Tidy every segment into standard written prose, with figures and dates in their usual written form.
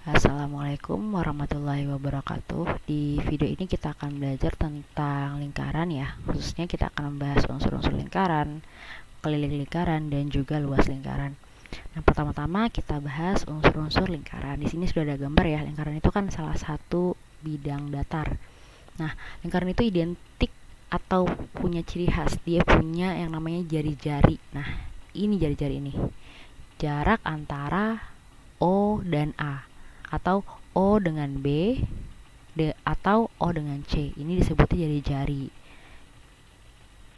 Assalamualaikum warahmatullahi wabarakatuh. Di video ini kita akan belajar tentang lingkaran ya. Khususnya kita akan membahas unsur-unsur lingkaran, keliling lingkaran, dan juga luas lingkaran. Nah, pertama-tama kita bahas unsur-unsur lingkaran. Di sini sudah ada gambar ya. Lingkaran itu kan salah satu bidang datar. Nah, lingkaran itu identik atau punya ciri khas. Dia punya yang namanya jari-jari. Nah, ini jari-jari ini. Jarak antara O dan A, atau O dengan B, atau O dengan C. Ini disebutnya jari-jari.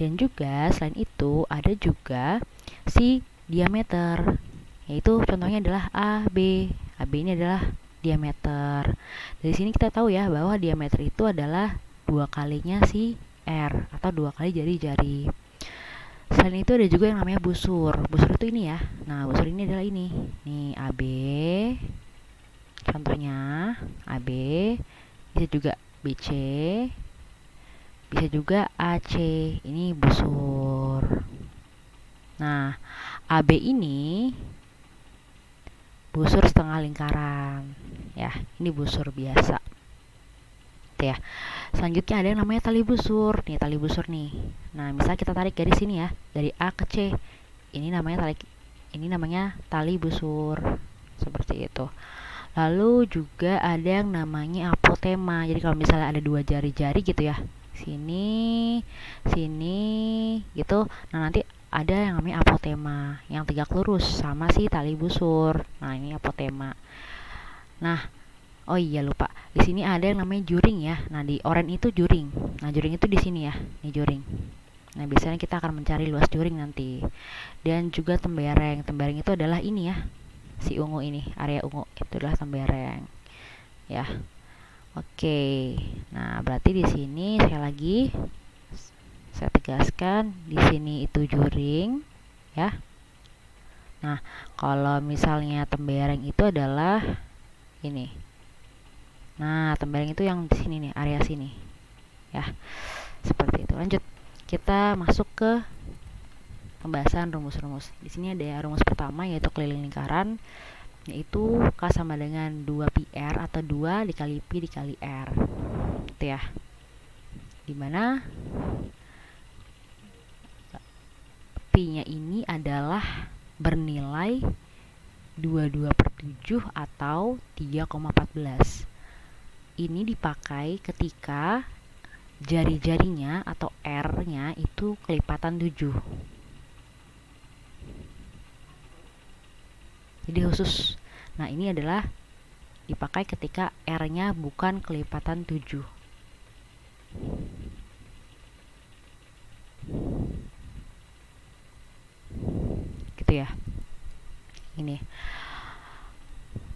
Dan juga selain itu ada juga si diameter, yaitu contohnya adalah AB. AB ini adalah diameter. Dari sini kita tahu ya bahwa diameter itu adalah 2 kalinya si R, atau 2 kali jari-jari. Selain itu ada juga yang namanya busur. Busur itu ini ya. Nah, busur ini adalah ini. Nih AB. Contohnya AB, bisa juga BC, bisa juga AC. Ini busur. Nah, AB ini busur setengah lingkaran. Ya, ini busur biasa. Ya. Selanjutnya ada yang namanya tali busur. Nih, tali busur nih. Nah, misal kita tarik garis sini ya, dari A ke C. Ini namanya tali busur. Seperti itu. Lalu juga ada yang namanya apotema. Jadi kalau misalnya ada 2 jari-jari gitu ya, sini, sini, gitu. Nah, nanti ada yang namanya apotema, yang tegak lurus sama si tali busur. Nah, ini apotema. Nah, oh iya lupa. Di sini ada yang namanya juring ya. Nah, di oranye itu juring. Nah, juring itu di sini ya. Ini juring. Nah, biasanya kita akan mencari luas juring nanti. Dan juga tembereng. Tembereng itu adalah ini ya. Si ungu ini, area ungu itu adalah tembereng. Ya. Oke. Nah, berarti di sini saya tegaskan di sini itu juring ya. Nah, kalau misalnya tembereng itu adalah ini. Nah, tembereng itu yang di sini nih, area sini. Ya. Seperti itu. Lanjut. Kita masuk ke pembahasan rumus-rumus. Di sini ada rumus pertama yaitu keliling lingkaran, yaitu K sama dengan 2πr atau 2 dikali Pi dikali R. Itu ya. Dimana Pi-nya ini adalah bernilai 22/7 atau 3,14. Ini dipakai ketika jari-jarinya atau R-nya itu kelipatan 7. Jadi khusus. Nah, ini adalah dipakai ketika R-nya bukan kelipatan 7. Gitu ya. Ini.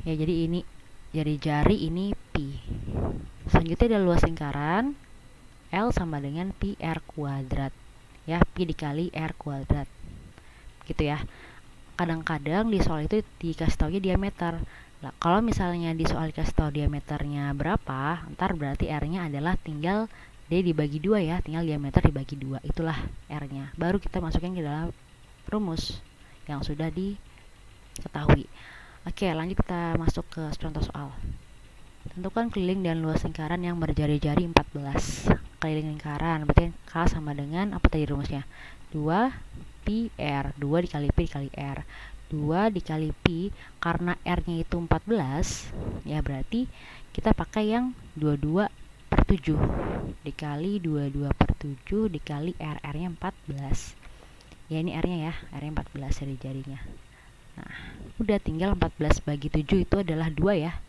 Ya, jadi ini jari-jari, ini Pi. Selanjutnya ada luas lingkaran. L sama dengan Pi R kuadrat. Ya, Pi dikali R kuadrat. Gitu ya. Kadang-kadang di soal itu dikasih taunya diameter. Nah, kalau misalnya di soal dikasih tahu diameternya berapa, ntar berarti R-nya adalah tinggal D dibagi 2 ya, tinggal diameter dibagi 2. Itulah R-nya. Baru kita masukin ke dalam rumus yang sudah diketahui. Oke, lanjut kita masuk ke contoh soal. Tentukan keliling dan luas lingkaran yang berjari-jari 14. Keliling lingkaran, berarti K sama dengan apa tadi rumusnya? 2 Pi R, 2 dikali Pi dikali R. 2 dikali Pi, karena R-nya itu 14, ya berarti kita pakai yang 22/7 dikali 22/7 dikali R. R-nya 14. Ya, ini R-nya ya, R-nya 14 jari-jarinya. Nah, udah tinggal 14 bagi 7 itu adalah 2 ya.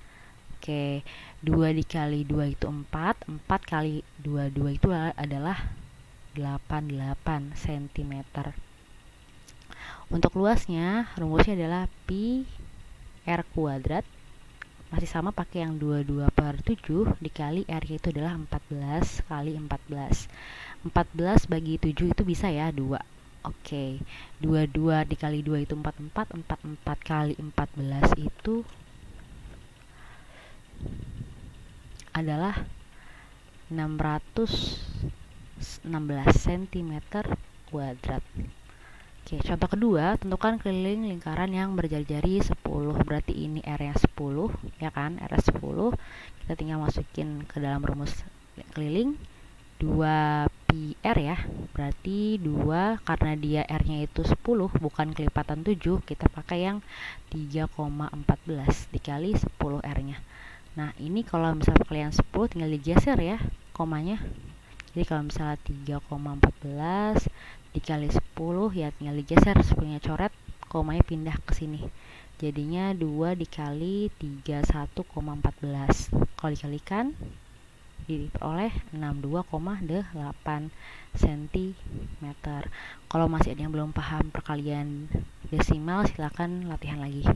Oke, 2 dikali 2 itu 4. 4 kali 22 itu adalah 88 cm. Untuk luasnya, rumusnya adalah Pi R kuadrat. Masih sama pakai yang 22/7 dikali R, itu adalah 14 kali 14. 14 bagi 7 itu bisa ya, 2. Oke, 22 dikali 2 itu 44. 44 kali 14 itu adalah 616 cm kuadrat. Oke, contoh kedua, tentukan keliling lingkaran yang berjari-jari 10. Berarti ini R-nya 10, ya kan? R-nya 10. Kita tinggal masukin ke dalam rumus keliling 2πr ya. Berarti 2 karena dia R-nya itu 10, bukan kelipatan 7, kita pakai yang 3,14 dikali 10 R-nya. Nah, ini kalau misalnya kalian 10 tinggal digeser ya komanya. Jadi kalau misalnya 3,14 dikali 10 ya tinggal digeser 10-nya coret, komanya pindah ke sini. Jadinya 2 dikali 31,14. Kalau dikalikan diperoleh 62,8 cm. Kalau masih ada yang belum paham perkalian desimal, silakan latihan lagi.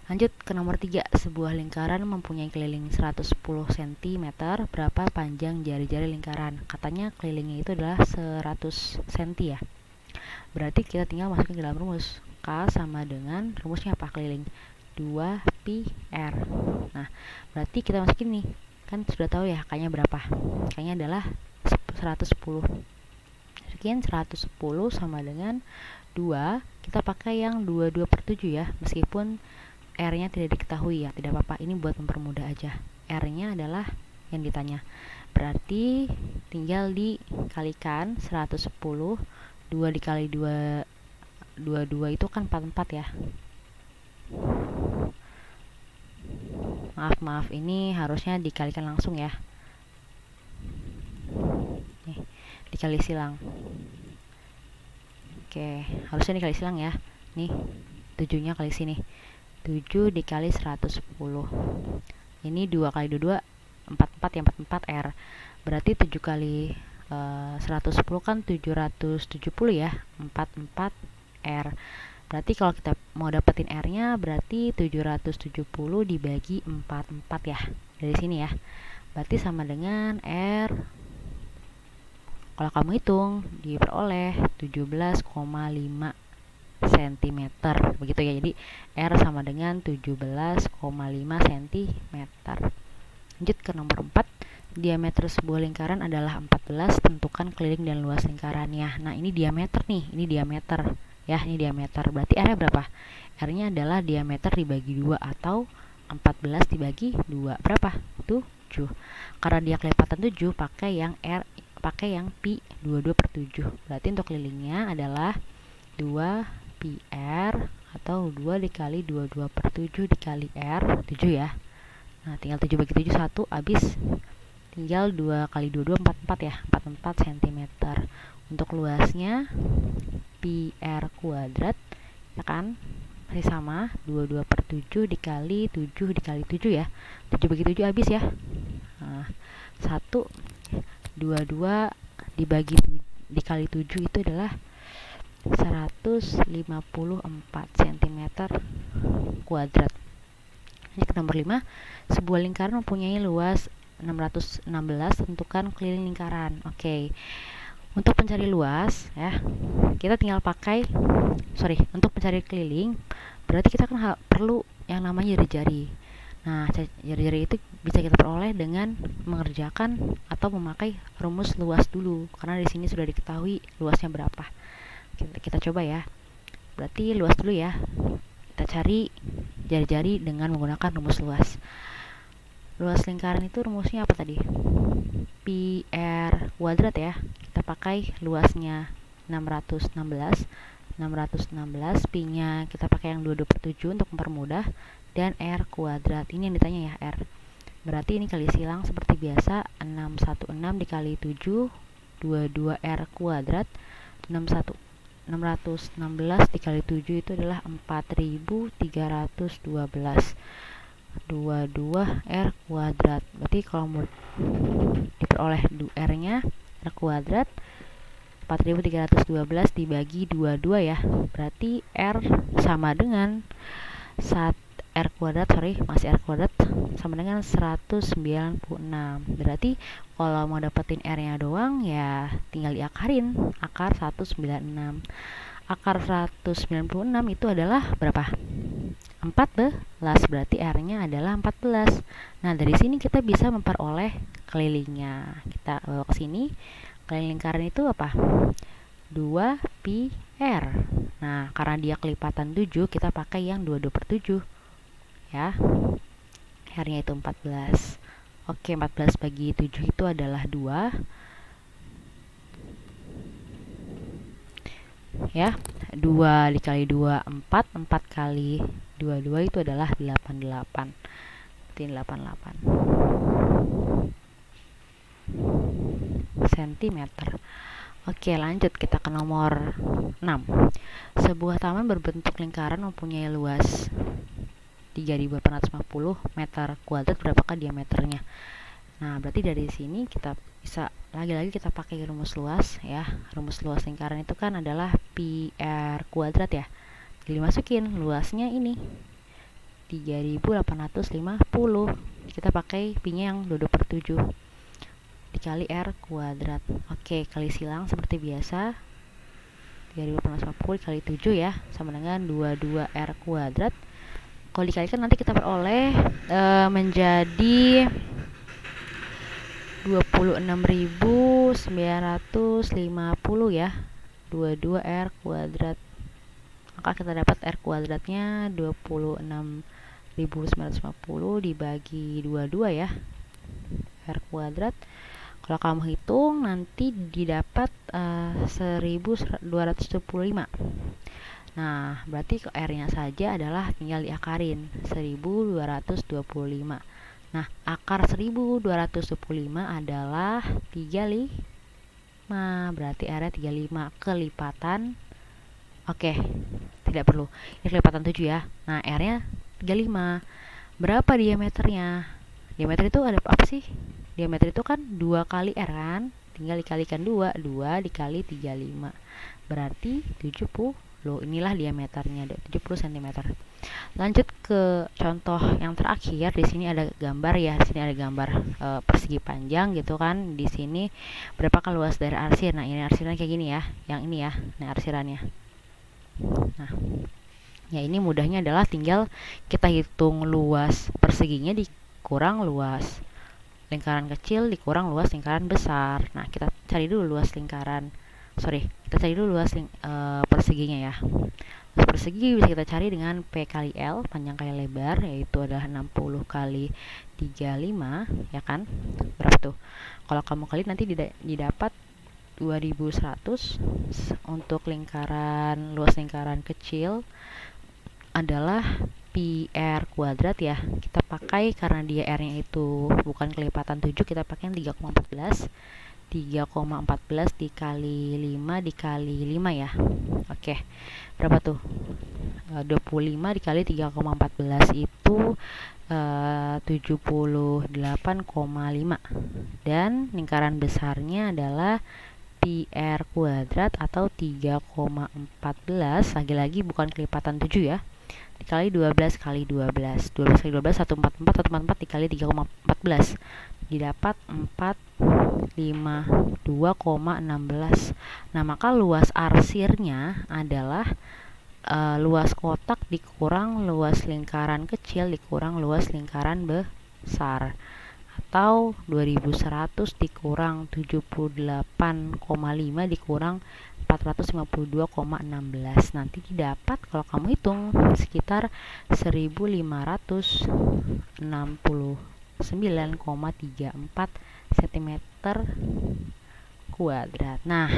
Lanjut ke nomor 3. Sebuah lingkaran mempunyai keliling 110 cm. Berapa panjang jari-jari lingkaran? Katanya kelilingnya itu adalah 100 cm ya. Berarti kita tinggal masukin ke dalam rumus. K sama dengan rumusnya apa keliling? 2πr. Nah, berarti kita masukin nih. Kan sudah tahu ya K-nya berapa? K-nya adalah 110. Masukin 110 sama dengan 2. Kita pakai yang 22/7 ya. Meskipun R-nya tidak diketahui ya, tidak apa-apa, ini buat mempermudah aja. R-nya adalah yang ditanya. Berarti tinggal dikalikan 110, 2 dikali 2, 22 itu kan 44 ya. Maaf, ini harusnya dikalikan langsung ya. Nih, dikali silang. Oke, harusnya dikali silang ya. Nih, 7-nya kali sini. 7 dikali 110. Ini 2 kali 22 44 ya, 44 R. Berarti 7 kali 110 kan 770 ya, 44 R. Berarti kalau kita mau dapetin R-nya berarti 770 dibagi 44 ya. Dari sini ya. Berarti sama dengan R, kalau kamu hitung diperoleh 17,5 cm, begitu ya. Jadi R sama dengan 17,5 cm. Lanjut ke nomor 4. Diameter sebuah lingkaran adalah 14. Tentukan keliling dan luas lingkarannya. Nah, ini diameter nih, ini diameter ya, ini diameter. Berarti R-nya berapa? R-nya adalah diameter dibagi 2 atau 14 dibagi 2. Berapa? 7. Karena dia kelipatan 7, pakai yang pi 22/7. Berarti untuk kelilingnya adalah 2πr atau 2 dikali 22/7 dikali R, 7 ya. Nah, tinggal 7 bagi 7 1, habis. Tinggal 2 kali 22 44 ya, 44 cm. Untuk luasnya πr kuadrat ya kan, masih sama 22/7 dikali 7 dikali 7 ya. 7 bagi 7 habis ya. Nah, 1 22 dikali 7 itu adalah 154 cm kuadrat. Ini ke nomor 5. Sebuah lingkaran mempunyai luas 616. Tentukan keliling lingkaran. Oke. Untuk mencari luas ya, kita tinggal pakai untuk mencari keliling berarti kita kan perlu yang namanya jari-jari. Nah, jari-jari itu bisa kita peroleh dengan mengerjakan atau memakai rumus luas dulu, karena di sini sudah diketahui luasnya berapa. Kita coba ya. Berarti luas dulu ya. Kita cari jari-jari dengan menggunakan rumus luas. Luas lingkaran itu rumusnya apa tadi? πr kuadrat ya. Kita pakai luasnya 616. Pi-nya kita pakai yang 22/7 untuk mempermudah, dan R kuadrat. Ini yang ditanya ya, R. Berarti ini kali silang seperti biasa, 616 dikali 7, 22R kuadrat. 616 dikali 7 itu adalah 4312. 22R kuadrat. Berarti kalau mau diperoleh R-nya, R kuadrat 4312 dibagi 22 ya. Berarti R sama dengan R kuadrat sama dengan 196. Berarti kalau mau dapetin R-nya doang ya tinggal diakarin, akar 196. Akar 196 itu adalah berapa? 14. Berarti R-nya adalah 14. Nah, dari sini kita bisa memperoleh kelilingnya. Kita bawa ke sini. Keliling lingkaran itu apa? 2 pi R. Nah, karena dia kelipatan 7, kita pakai yang 22/7 ya. R-nya itu 14. Oke, 14 bagi 7 itu adalah 2 ya. 2 dikali 2 4, 4 kali 22 itu adalah 88. Berarti 88 cm. Oke, lanjut kita ke nomor 6. Sebuah taman berbentuk lingkaran mempunyai luas 3.850 meter kuadrat, berapakah diameternya? Nah, berarti dari sini kita bisa lagi-lagi kita pakai rumus luas ya. Rumus luas lingkaran itu kan adalah pi r kuadrat ya. Jadi masukin luasnya ini 3.850. Kita pakai pi-nya yang 22/7 dikali r kuadrat. Oke, kali silang seperti biasa. 3.850 dikali 7 ya, sama dengan 22r kuadrat. Kalau dikalikan nanti kita peroleh menjadi 26.950 ya. 22r kuadrat. Maka kita dapat r kuadratnya 26.950 dibagi 22 ya. R kuadrat. Kalau kamu hitung nanti didapat 1225. Nah, berarti ke R-nya saja adalah tinggal diakarin 1225. Nah, akar 1225 adalah 35. Berarti R-nya 35 kelipatan. Oke, tidak perlu. Ini kelipatan 7 ya. Nah, R-nya 35. Berapa diameternya? Diameter itu ada apa sih? Diameter itu kan 2 kali R kan? Tinggal dikalikan 2. 2 dikali 35. Berarti 70. Inilah diameternya 70 cm. Lanjut ke contoh yang terakhir. Di sini ada gambar ya. Di sini ada gambar persegi panjang gitu kan. Di sini berapakah luas dari arsir? Nah, ini arsirannya kayak gini ya. Yang ini ya. Nah, arsirannya. Nah, ya ini mudahnya adalah tinggal kita hitung luas perseginya dikurang luas lingkaran kecil dikurang luas lingkaran besar. Nah, kita cari dulu luas lingkaran. Kita cari dulu luas perseginya ya. Luas persegi bisa kita cari dengan P kali L, panjang kali lebar, yaitu adalah 60 kali 35, ya kan? Berapa tuh? Kalau kamu kali nanti didapat 2100. Untuk lingkaran, luas lingkaran kecil adalah pi r kuadrat ya. Kita pakai karena dia r-nya itu bukan kelipatan 7, kita pakai 3,14 dikali 5 dikali 5 ya. Oke, berapa tuh? 25 dikali 3,14 itu 78,5. Dan lingkaran besarnya adalah pi r kuadrat atau 3,14, lagi-lagi bukan kelipatan 7 ya, dikali 12 kali 12. 12 kali 12 144, 144 dikali 3,14 didapat 452,16. Nah, maka luas arsirnya adalah luas kotak dikurang luas lingkaran kecil dikurang luas lingkaran besar, atau 2100 dikurang 78,5 dikurang 452,16. Nanti didapat kalau kamu hitung sekitar 1569,34 cm kuadrat. Nah,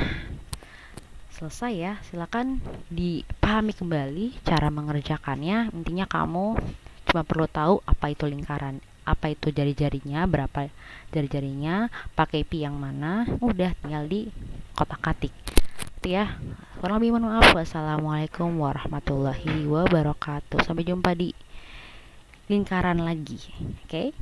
selesai ya. Silakan dipahami kembali cara mengerjakannya. Intinya kamu cuma perlu tahu apa itu lingkaran, apa itu jari-jarinya, berapa jari-jarinya, pakai pi yang mana, udah tinggal di kotak-katik itu ya. Kurang lebih mohon maaf. Wassalamualaikum warahmatullahi wabarakatuh. Sampai jumpa di lingkaran lagi. Oke?